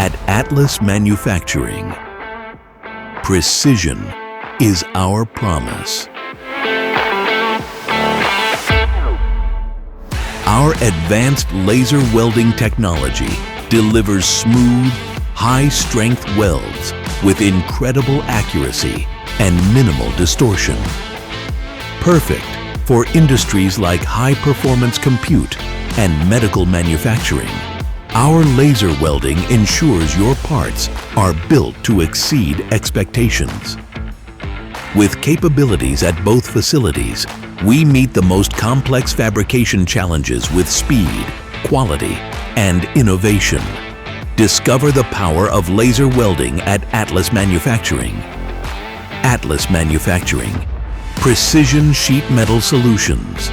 At Atlas Manufacturing, precision is our promise. Our advanced laser welding technology delivers smooth, high-strength welds with incredible accuracy and minimal distortion. Perfect for industries like high-performance compute and medical manufacturing. Our laser welding ensures your parts are built to exceed expectations. With capabilities at both facilities, we meet the most complex fabrication challenges with speed, quality, and innovation. Discover the power of laser welding at Atlas Manufacturing. Atlas Manufacturing. Precision sheet metal solutions.